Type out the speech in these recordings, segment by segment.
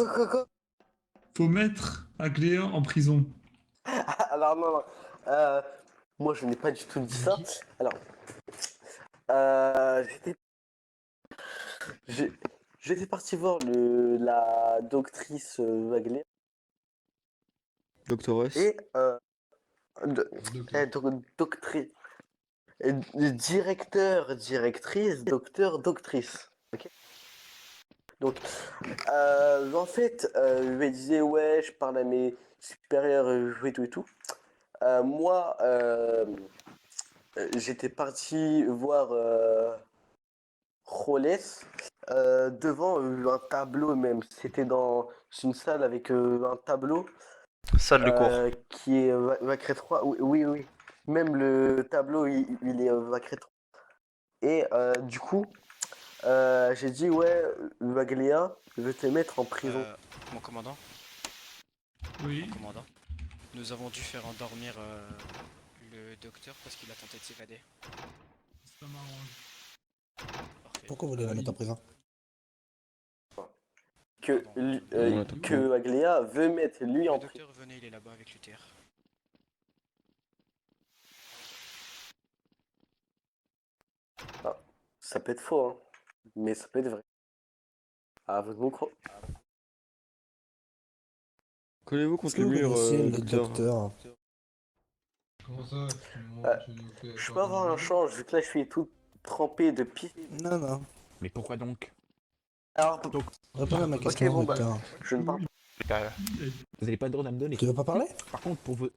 Quoi? Faut mettre Agléa en prison. Alors, non. Moi, je n'ai pas du tout dit ça. Alors, j'étais j'ai- j'étais parti voir la doctrice Wagner Doctoress. et Docteur. doctrice, directrice, docteur, doctrice. Ok. Donc, en fait, je lui disais ouais, je parle à mes supérieurs et tout et tout. Moi, j'étais parti voir Roles devant un tableau même. C'était dans une salle avec un tableau Salle de cours. qui est Vacré 3. Oui, oui, oui. Même le tableau, il est Vacré 3. Et du coup, j'ai dit ouais, Vaglia, je vais te mettre en prison. Mon commandant, Oui. nous avons dû faire endormir le docteur parce qu'il a tenté de s'évader. Ça m'arrange. Parfait. Pourquoi vous voulez la mettre en prison? Que Vaglia veut mettre lui en Le prison. docteur, venez, il est là-bas avec Luther. Ça peut être faux, hein, mais ça peut être vrai. À votre micro. Collez-vous Est-ce contre que le vous mur, connaissiez le docteur. docteur? Comment ça Je peux avoir un change, vu que là je suis tout trempé de pisse. Non, non. Mais pourquoi donc? Alors, Répondez à ma question, bon, bah. docteur. je ne parle pas. Vous n'avez pas le droit de me donner. Tu veux pas parler? Par contre, pour vous...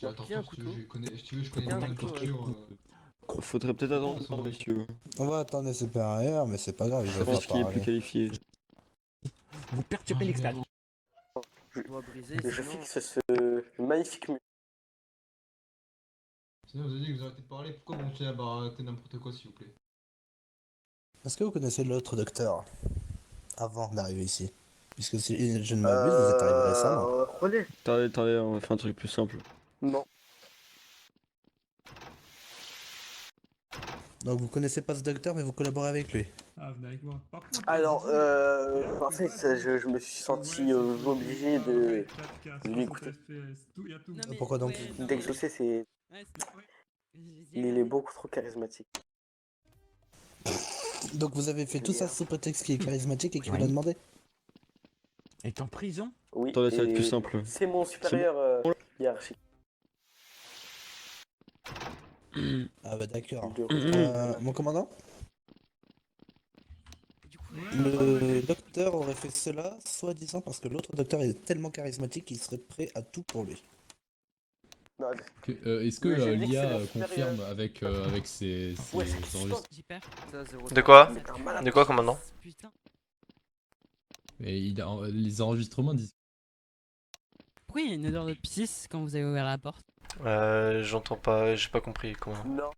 Attention, si je connais ton torture. Faudrait peut-être attendre, messieurs. On va attendre les supérieurs, mais c'est pas grave, ils Je veulent pense pas qu'il est plus parler. qualifié. Vous perturbez l'expérience. Je fixe ce magnifique mur. Sinon, vous avez dit que vous arrêtez de parler. Pourquoi vous continuez à barater n'importe quoi, s'il vous plaît? Est-ce que vous connaissez l'autre docteur? Avant d'arriver ici. Puisque si je ne m'abuse, vous êtes arrivé récemment. Relais. Attendez, on va faire un truc plus simple. Non. Donc vous connaissez pas ce docteur, mais vous collaborez avec lui. Ah, venez avec moi. Par contre, Alors, vas-y. en fait, je me suis senti obligé de lui écouter. Il y a tout. Pourquoi donc? Dès que je sais, c'est. Il est beaucoup trop charismatique. Donc vous avez fait tout ça sous prétexte qu'il est charismatique et qu'il vous l'a demandé? Est en prison? Oui. Attendez, ça va être et plus simple. C'est mon supérieur hiérarchique. Ah bah d'accord. De- Mon commandant? Ouais, Le docteur aurait fait cela, soi-disant parce que l'autre docteur est tellement charismatique qu'il serait prêt à tout pour lui. Non, Est-ce que Mais j'ai dit que l'IA c'est le supérieur. confirme avec ses Ouais, c'est enregistrements? De quoi? mais t'es un malade. De quoi, commandant? Et les enregistrements disent... Pourquoi il y a une odeur de pisse quand vous avez ouvert la porte? J'entends pas, j'ai pas compris comment. Non,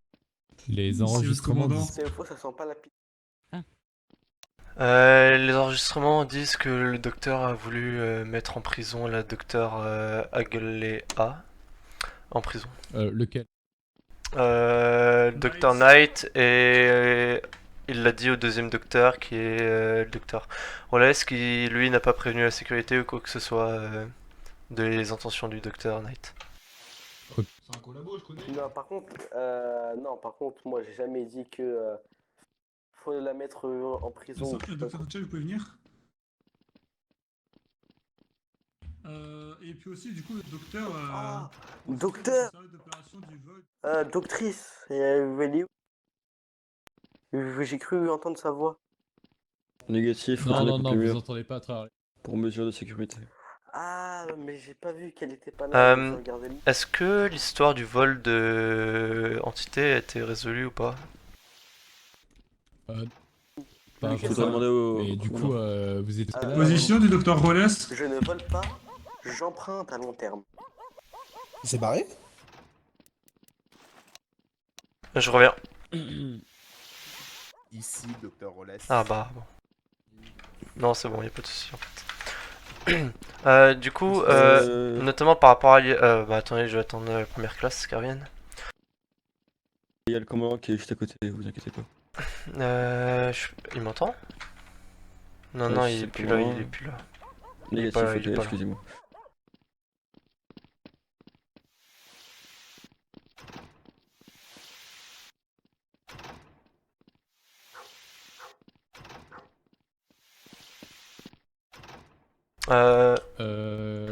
Les enregistrements commandant. disent... c'est faux, ça sent pas la pisse. Les enregistrements disent que le docteur a voulu mettre en prison la docteure Agléa. En prison. Lequel? Docteur Knight et il l'a dit au deuxième docteur qui est le docteur Wallace qui lui n'a pas prévenu la sécurité ou quoi que ce soit des intentions du docteur Knight. C'est un collabo, je connais. Non, par contre, moi, j'ai jamais dit que faut la mettre en prison. Sauf que le docteur Hatchel, vous pouvez venir. Et puis aussi, du coup, le docteur. Ah, aussi, docteur. le service d'opération du vol. Doctrice, j'ai cru entendre sa voix. Négatif, Non, retournez non, contre non, le vous mur. entendez pas à travers. Pour mesure de sécurité. Ah, mais j'ai pas vu qu'elle était pas là. Je regardais le- Est-ce que l'histoire du vol de entité a été résolue ou pas? Pas Mais pour Faudrait ça. demander au. Mais du coup, vous étiez là. Position du docteur Wallace. Je ne vole pas, j'emprunte à long terme. Il s'est barré? Je reviens. Ici, docteur Rolles. Ah bah bon. Non, c'est bon, y a pas de souci en fait. Du coup, notamment par rapport à. Bah attendez, je vais attendre la première classe qu'elle revienne. Il y a le commandant qui est juste à côté, vous inquiétez pas. Il m'entend? Non, non, il est plus là, il est plus là. Il est Négatif, pas là, ok, il est pas là. excusez-moi.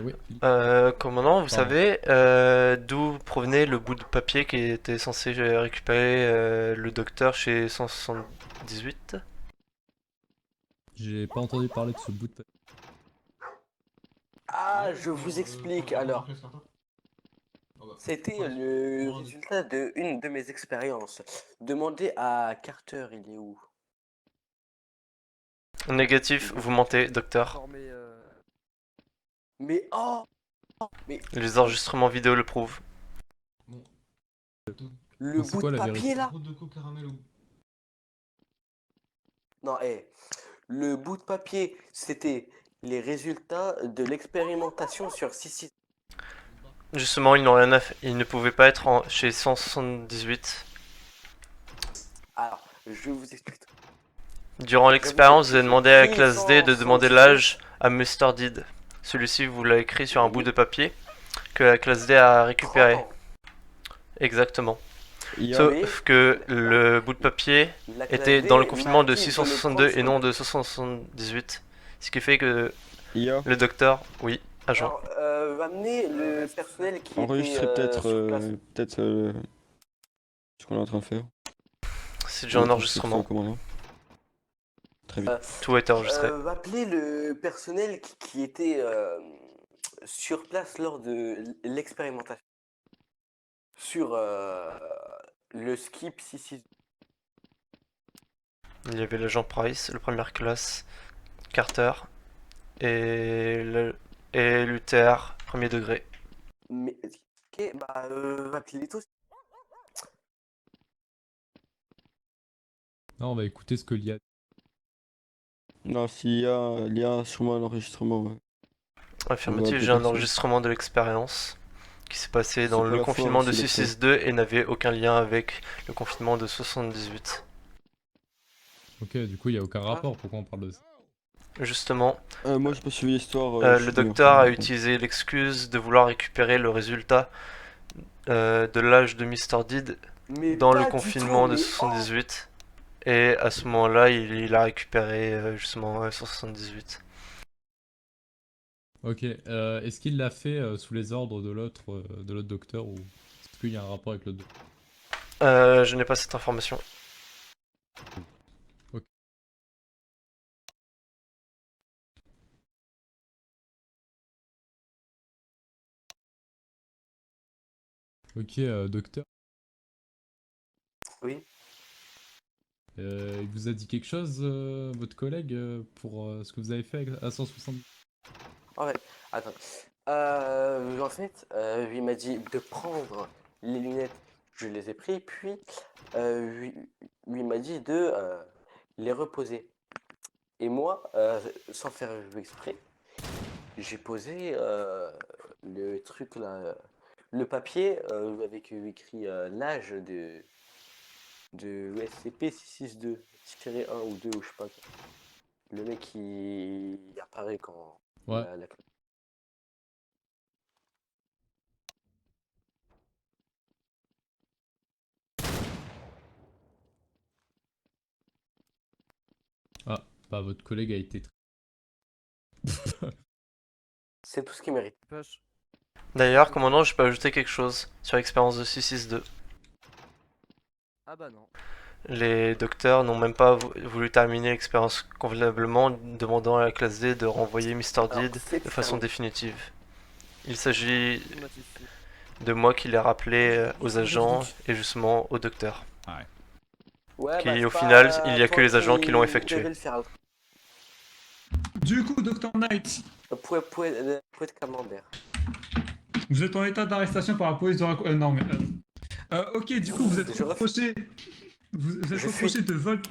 Oui. Commandant, vous Pardon. savez d'où provenait le bout de papier qui était censé récupérer le docteur chez 178? J'ai pas entendu parler de ce bout de papier. Ah, je vous explique alors. C'était le résultat de une de mes expériences. Demandez à Carter, il est où? Négatif, vous mentez, docteur. Mais oh! Mais Les enregistrements vidéo le prouvent. le C'est bout quoi de la papier vérité? là? Route de coco caramel ou... Non, le bout de papier, c'était les résultats de l'expérimentation sur 6. Justement, ils n'ont rien à faire. Ils ne pouvaient pas être chez 178. Alors, je vous explique. Durant l'expérience, vous avez demandé à la classe D de demander l'âge à Mr. Deed. Celui-ci vous l'a écrit sur un bout de papier que la classe D a récupéré. 30 ans. Exactement. IA, Sauf que le bout de papier La classe était D dans le m'a confinement de dit le 662 prendre et non de 678. Ce qui fait que IA, le docteur, oui, agent. Alors, amener le personnel qui enregistrez était peut-être sur place. ce qu'on est en train de faire. C'est déjà un enregistrement. Commandant. Très bien. Tout a été enregistré. Appeler le personnel qui était sur place lors de l'expérimentation. Sur le skip 66. Il y avait l'agent Price, le première classe, Carter et l'UTR, premier degré. Mais ok, bah appelez-les tous. Non, on va écouter ce que l'IA. Non, il y a sûrement un enregistrement, ouais. Affirmatif, Ouais, j'ai un peut-être, enregistrement de l'expérience qui s'est passé C'est dans pas le la fois, confinement de c'est le 662 et n'avait aucun lien avec le confinement de 78. Ok, du coup, il n'y a aucun rapport. Pourquoi on parle de ça? Justement, Moi j'ai pas suivi l'histoire. le docteur a utilisé l'excuse de vouloir récupérer le résultat de l'âge de Mr. Deed Mais dans pas le du confinement tout, de mais 78. Et à ce moment-là, il a récupéré justement 178. Ok, est-ce qu'il l'a fait sous les ordres de l'autre docteur ou est-ce qu'il y a un rapport avec le docteur? Je n'ai pas cette information. Ok. Ok, docteur. Oui. Il vous a dit quelque chose, votre collègue, pour ce que vous avez fait à 170? En fait, attends. En fait, il m'a dit de prendre les lunettes. Je les ai pris, puis il m'a dit de les reposer. Et moi, sans faire exprès, j'ai posé le truc là, le papier avec écrit l'âge de SCP-662-1 ou 2 ou je sais pas. Le mec qui apparaît quand Ouais. la... Ah, bah votre collègue a été... C'est tout ce qu'il mérite. D'ailleurs, commandant, je peux ajouter quelque chose sur l'expérience de 662. Ah bah non. Les docteurs n'ont même pas voulu terminer l'expérience convenablement, demandant à la classe D de renvoyer Mr. Deed de façon définitive. Il s'agit de moi qui l'ai rappelé aux agents et justement au docteur. Ouais, Qui, bah, c'est au pas final, il y a toi que les agents qui l'ont devais effectué. le faire. Du coup, Dr Knight, Poète camembert. vous êtes en état d'arrestation par la police de non, mais... ok, du coup, vous êtes Je reproché... Vous êtes Je reproché fuis. de vol...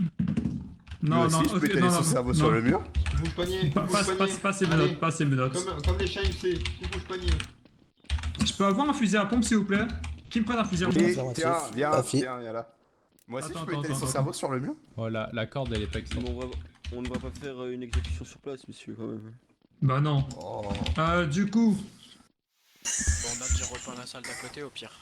Lui aussi, je peux t'aider son cerveau sur le mur. Bouge panier, Pas ces menottes, pas ces menottes. Comme les chiens, il sait. Tu bouges panier. Je peux avoir un fusil à pompe, s'il vous plaît? Qui me prenne un fusil à pompe? Et Affirmatif. tiens, viens, Afi. viens, là. Moi aussi, Attends, je peux étaler son attends. cerveau sur le mur. Oh, la corde, elle est pas externe. Bon, vraiment. On ne va pas faire une exécution sur place, monsieur, quand même. Bah non. Oh. Du coup, Bon, on a déjà repeint la salle d'à côté au pire.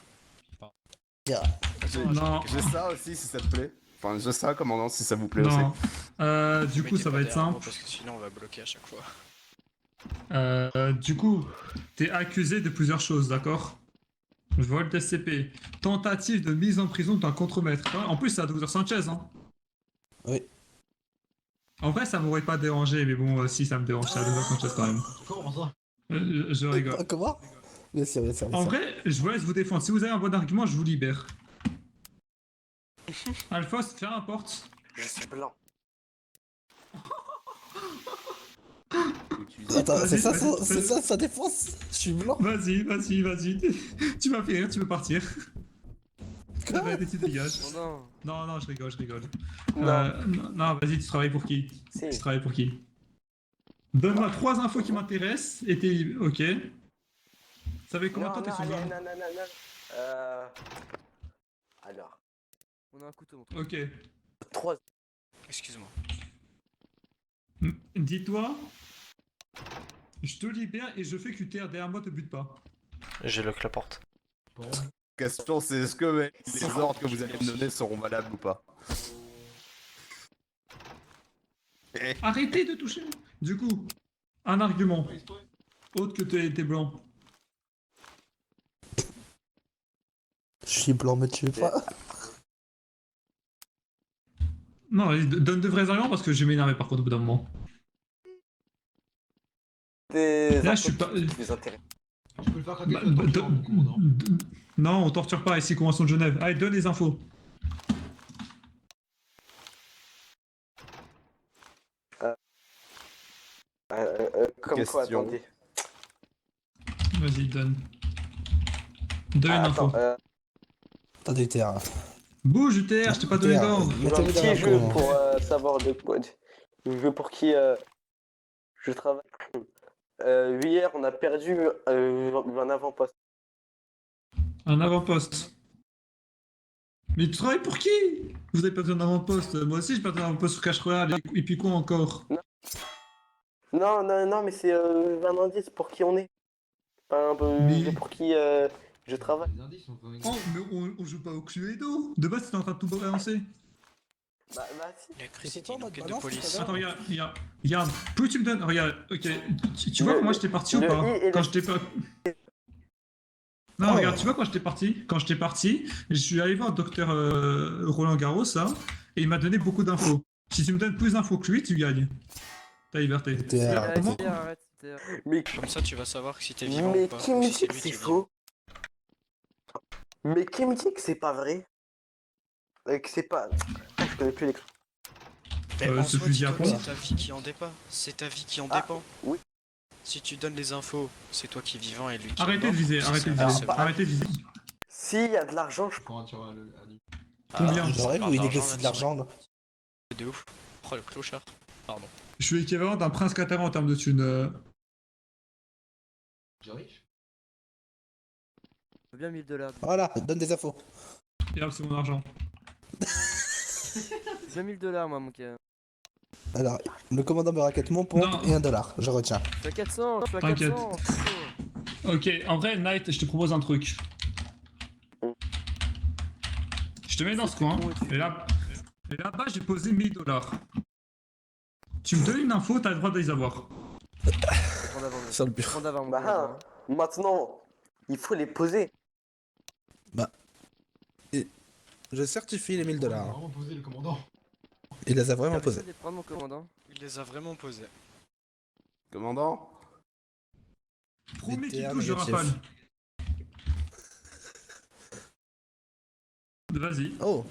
non. J'ai ça aussi, si ça te plaît. Enfin, j'ai ça, commandant, si ça vous plaît Non. Ne Du coup, mettez ça pas va être derrière moi, simple. parce que sinon on va bloquer à chaque fois. Du coup, t'es accusé de plusieurs choses, d'accord? Vol d'SCP, tentative de mise en prison d'un contremaître. En plus, c'est à Dr Sanchez, hein? Oui. En vrai, ça m'aurait pas dérangé, mais bon, si ça me dérange, c'est à Dr Sanchez quand même. Comment ça? Je rigole. Comment? Bien sûr, bien sûr. bien En sûr. vrai, je vous laisse vous défendre. Si vous avez un bon argument, je vous libère. Alphos, ferme la porte. Je suis blanc. Attends, Vas-y, c'est ça, vas-y, c'est vas-y. ça sa défense? Je suis blanc. Vas-y. Tu m'as fait rire, tu peux partir. Vas-y, tu te dégages. Non, je rigole. Non, vas-y, tu travailles pour qui? Si. Tu travailles pour qui? Donne-moi 3 infos qui m'intéressent et t'es... Ok. Ça fait combien de temps t'es sur le allez, zone? non. Alors. On a un couteau. Ok. 3. Excuse-moi. Dis-toi... Je te libère et je fais QTR derrière moi, te bute pas. J'ai lock la porte. Question, c'est est-ce que les ordres que vous allez me donner seront valables ou pas? Arrêtez de toucher. Du coup, un argument. Autre que t'es blanc. Je suis blanc, me tuez pas. Non, donne de vrais arguments parce que je vais m'énerver par contre au bout d'un moment. Là, je suis pas... Des intérêts. Je peux le faire craquer Bah, sur la torture, mon commandant. Non, on torture pas ici, Convention de Genève. Allez, donne les infos. Comme quoi, Question. attendez. Vas-y, donne. Donne une info. Attends, Attendez, terre. Bouge, UTR, je t'ai pas donné UTR. d'ordre. un Mettez-le dans petit la jeu cour. pour savoir de quoi. Le jeu pour qui je travaille. Hier, on a perdu un avant-poste. Un avant-poste. Mais tu travailles pour qui? Vous avez pas besoin d'un avant-poste. Moi aussi, j'ai pas besoin d'un avant-poste sur Cash Royale. Et puis quoi encore? Non, mais c'est un indice pour qui on est. Enfin, Mais- pour qui je travaille. Les indices, on peut... Oh, mais on joue pas au Cluedo. De base, t'es en train de tout balancer. Bah, si. Il a cru que C'est c'était pas une en mode enquête de balance, police. tout à l'heure. Attends, regarde. Plus tu me donnes. Regarde, ok. Tu vois Le- comment j'étais parti ou le pas? i et Quand le- j'étais pas. Non, Oh. regarde, tu vois quand j'étais parti, je suis allé voir docteur Roland Garros, ça, et il m'a donné beaucoup d'infos. Si tu me donnes plus d'infos que lui, tu gagnes. Ta liberté. TR. Comment Mais, Comme ça, tu vas savoir si t'es vivant mais ou pas. qui ou me si dit c'est que lui c'est qui est faux? Mais qui me dit que c'est pas vrai? Que c'est pas. Ah, je connais plus les. Mais en ce soi, fusil à dis-toi que pompe. c'est ta vie qui en dépend. C'est ta vie qui en Ah, dépend. oui. Si tu donnes les infos, c'est toi qui es vivant et lui qui est Arrêtez de mort. viser, Si arrêtez c'est de inversé, viser, Alors, arrêtez de viser. S'il y a de l'argent, je Pour un tir à lui. Combien? Ah, J'aurais parle vu, il d'argent, négocie de là-dessus. l'argent. Là. C'est de ouf. Oh, le clochard. Pardon. Je suis équivalent d'un prince Qatarin en termes de thunes. J'ai riche. Bien 1000 $. Voilà, donne des infos. Et hop, c'est mon argent. Bien 1000 $, moi, mon gars. Alors, le commandant me raquette mon pompe Non. et $1. Je retiens. Je suis à 400, je suis à T'inquiète. 400. Ok, en vrai, Knight, je te propose un truc. Je te mets dans ce coin, et là-bas, j'ai posé 1000 $. Tu me donnes une info, t'as le droit de les avoir. Prends d'avant, Sur le bureau. prends d'avant, mon Bah, gars. maintenant, il faut les poser. Je certifie les $1000. Il a vraiment posé le commandant. Il les a vraiment posés. Posé. De prendre mon commandant. Il les a vraiment posés. Commandant? Promets qu'il BTR touche de négatif. rafale. Vas-y. Oh,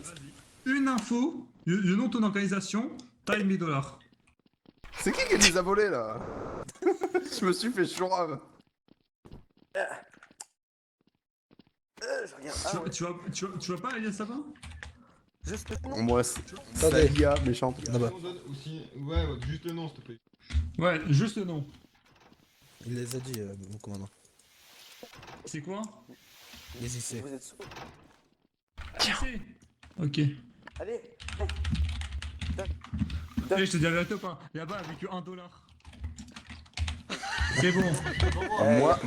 Une info, le nom de ton organisation, taille 1000 $. C'est qui les a volés là? Je me suis fait chourave. Je regarde. Ah, ouais. Tu vas pas aller ça va? Juste le nom. Moi, c'est Attendez. Salia méchante. Là-bas. On donne aussi... Ouais, juste le nom, s'il te plaît. Ouais, juste le nom. il les a dit, mon commandant. C'est quoi? Les IC. Vous êtes sous. Tiens. Ok. Allez. Eh, je te dis la vérité ou pas? Là-bas, avec $1. C'est bon.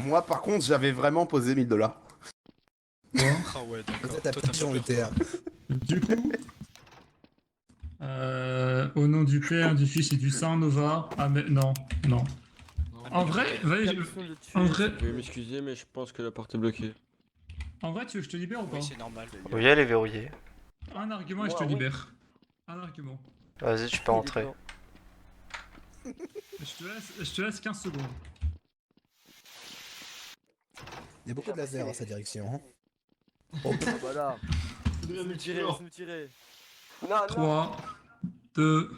Moi, par contre, j'avais vraiment posé 1000 $. Ah ouais, d'accord. Peut-être ta Toi, t'as pigeon super était. Du coup, au nom du Père, du Fils et du Saint, Nova. Ah mais non, non. En vrai, en vrai, Je vais m'excuser, mais je pense que la porte est bloquée. en vrai, tu veux que je te libère ou pas? Oui, c'est normal. Oui, elle est verrouillée. Un argument et je te libère. Un argument. Vas-y, tu peux rentrer. Je te laisse 15 secondes. Il y a beaucoup de lasers en sa direction. Hein. Voilà. Laisse-nous tirer, laisse-nous tirer. Non, non. 3, 2,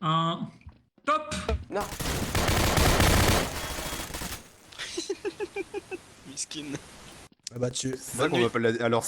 1. Top! Non. Miskin. Abattu. C'est ça qu'on m'appelle la... Alors,